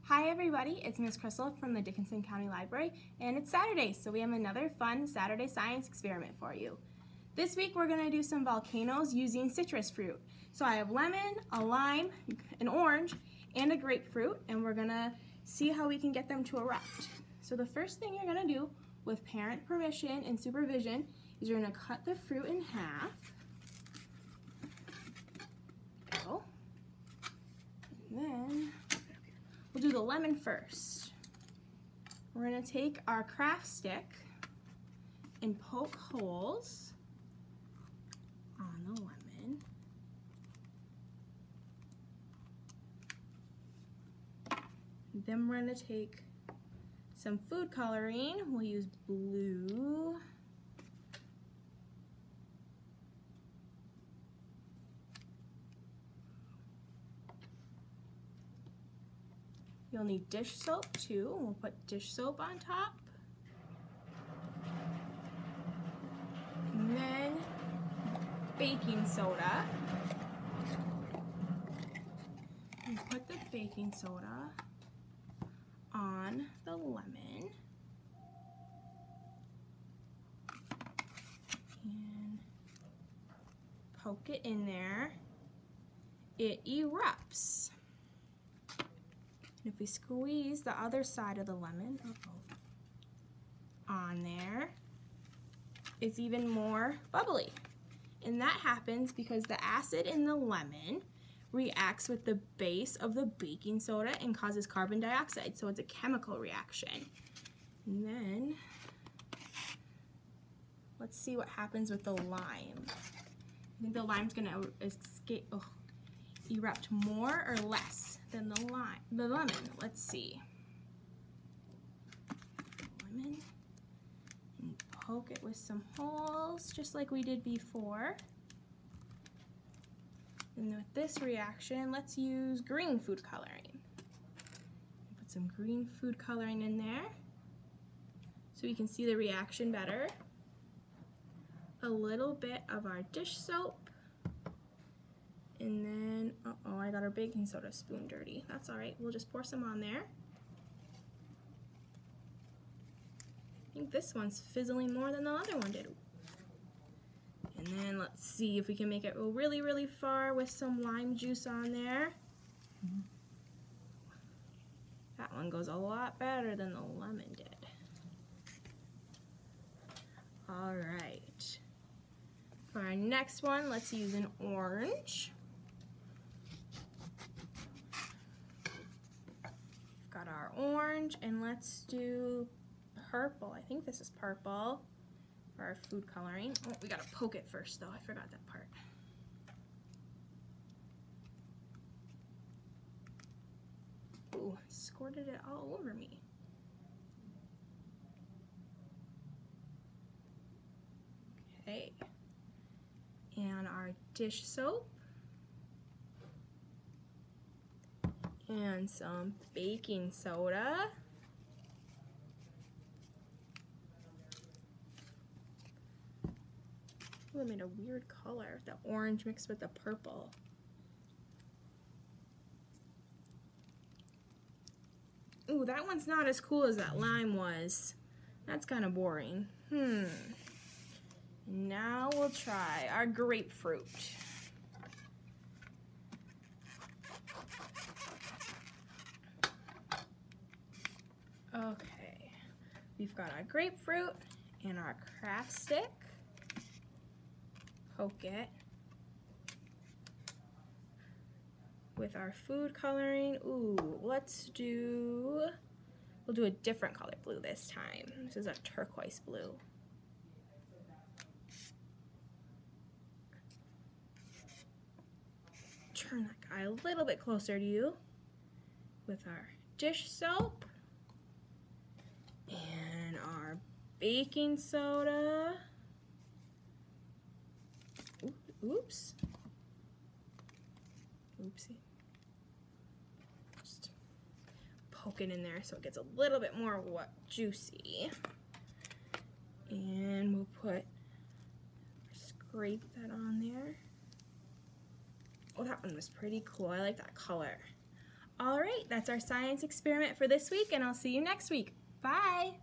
Hi everybody, it's Miss Crystal from the Dickinson County Library, and it's Saturday, so we have another fun Saturday science experiment for you. This week we're going to do some volcanoes using citrus fruit. So I have lemon, a lime, an orange, and a grapefruit, and we're going to see how we can get them to erupt. So the first thing you're going to do, with parent permission and supervision, is you're going to cut the fruit in half. Go. And then we'll do the lemon first. We're going to take our craft stick and poke holes on the lemon. Then we're going to take some food coloring. We'll use blue. You'll need dish soap too. We'll put dish soap on top. And then baking soda. And put the baking soda on the lemon. And poke it in there. It erupts. If we squeeze the other side of the lemon on there, it's even more bubbly. And that happens because the acid in the lemon reacts with the base of the baking soda and causes carbon dioxide, so it's a chemical reaction. And then let's see what happens with the lime. I think the lime's gonna erupt more or less than the lemon. Let's see. Lemon, and poke it with some holes, just like we did before. And with this reaction, let's use green food coloring. Put some green food coloring in there so you can see the reaction better. A little bit of our dish soap. And then, uh-oh, I got our baking soda spoon dirty. That's all right, we'll just pour some on there. I think this one's fizzling more than the other one did. And then let's see if we can make it go really, really far with some lime juice on there. That one goes a lot better than the lemon did. All right. For our next one, let's use an orange. Got our orange, and let's do purple. I think this is purple for our food coloring. Oh, we gotta poke it first though, I forgot that part. Ooh, squirted it all over me. Okay. And our dish soap. And some baking soda. Ooh, it made a weird color, the orange mixed with the purple. Ooh, that one's not as cool as that lime was. That's kind of boring. Now we'll try our grapefruit. Okay, we've got our grapefruit and our craft stick. Poke it with our food coloring. Ooh, we'll do a different color blue this time. This is a turquoise blue. Turn that guy a little bit closer to you with our dish soap and our baking soda. Oops. Oopsie. Just poke it in there so it gets a little bit more juicy. And we'll scrape that on there. Oh, that one was pretty cool. I like that color. All right, that's our science experiment for this week, and I'll see you next week. Bye!